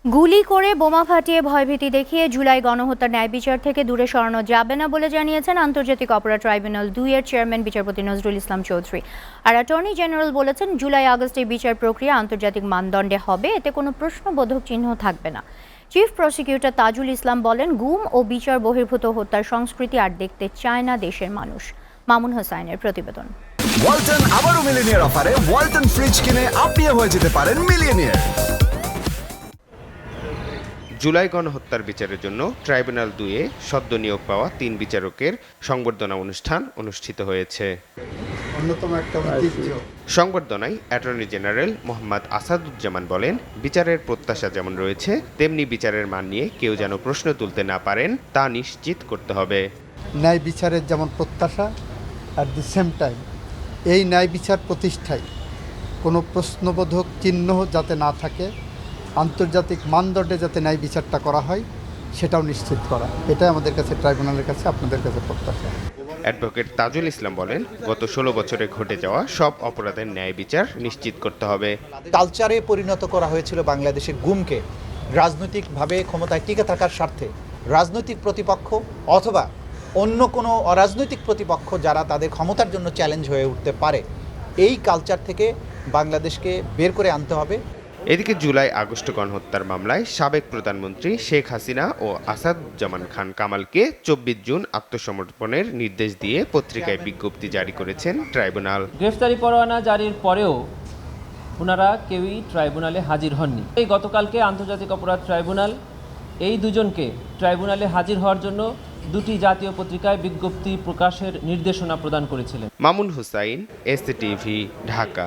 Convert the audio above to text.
গুলি করে বোমা ফাটিয়ে ভয়ভীতি দেখিয়ে জুলাই গণহত্যার ন্যায় বিচার থেকে দূরে সরানো যাবে না বলে জানিয়েছেন আন্তর্জাতিক অপরাধ ট্রাইব্যুনাল ২ এর চেয়ারম্যান বিচারপতি নজরুল ইসলাম চৌধুরী। আর অ্যাটর্নি জেনারেল বলেছেন, জুলাই আগস্টে বিচার প্রক্রিয়া আন্তর্জাতিক মানদণ্ডে হবে, এতে কোনো প্রশ্নবোধক চিহ্ন থাকবে না। চিফ প্রসিকিউটর তাজুল ইসলাম বলেন, গুম ও বিচার বহির্ভূত হত্যার সংস্কৃতি আর দেখতে চায় না দেশের মানুষ। মামুন হোসাইনের প্রতিবেদন। ওয়ালটন আবারও মিলিয়নিয়ার অফারে ওয়ালটন ফ্রিজ কিনে আপনিও হয়ে যেতে পারেন মিলিয়নিয়ার। জুলাই গণহত্যার বিচারের জন্য ট্রাইব্যুনাল ২-এ সদ্য নিয়োগ পাওয়া ৩ বিচারকের সংবর্ধনা অনুষ্ঠান অনুষ্ঠিত হয়েছে। সংবর্ধনায় অ্যাটর্নি জেনারেল মোহাম্মদ আসাদুজ্জামান বলেন, বিচারের প্রত্যাশা যেমন রয়েছে, তেমনি বিচারের মান নিয়ে কেউ যেন প্রশ্ন তুলতে না পারেন তা নিশ্চিত করতে হবে। ন্যায় বিচারের যেমন প্রত্যাশা, অ্যাট দি সেম টাইম এই ন্যায় বিচার প্রতিষ্ঠায় কোনো প্রশ্নবোধক চিহ্ন যাতে না থাকে, আন্তর্জাতিক মানদণ্ডে যাতে ন্যায় বিচারটা করা হয় সেটাও নিশ্চিত করা, এটাই আমাদের কাছে ট্রাইব্যুনালের কাছে আপনাদের কাছে প্রত্যাশা। অ্যাডভোকেট তাজুল ইসলাম বলেন, গত ১৬ বছরে ঘটে যাওয়া সব অপরাধের ন্যায় বিচার নিশ্চিত করতে হবে। কালচারে পরিণত করা হয়েছিল বাংলাদেশের গুমকে রাজনৈতিকভাবে ক্ষমতায় টিকে থাকার স্বার্থে রাজনৈতিক প্রতিপক্ষ অথবা অন্য কোনো অরাজনৈতিক প্রতিপক্ষ যারা তাদের ক্ষমতার জন্য চ্যালেঞ্জ হয়ে উঠতে পারে, এই কালচার থেকে বাংলাদেশকে বের করে আনতে হবে। এদিকে জুলাই আগস্ট গণহত্যার মামলায় সাবেক প্রধানমন্ত্রী শেখ হাসিনা ও আসাদুজ্জামান খান কামালকে ২৪ জুন আত্মসমর্পণের নির্দেশ দিয়ে পত্রিকায় বিজ্ঞপ্তি জারি করেছেন ট্রাইব্যুনাল। গ্রেফতারি পরোয়ানা জারির পরেও ওনারা কেউই ট্রাইব্যুনালে হাজির হননি। এই গতকালকে আন্তর্জাতিক অপরাধ ট্রাইব্যুনাল এই দুজনকে ট্রাইব্যুনালে হাজির হওয়ার জন্য ২টি জাতীয় পত্রিকায় বিজ্ঞপ্তি প্রকাশের নির্দেশনা প্রদান করেছিলেন। মামুন হোসাইন, এসটিভি, ঢাকা।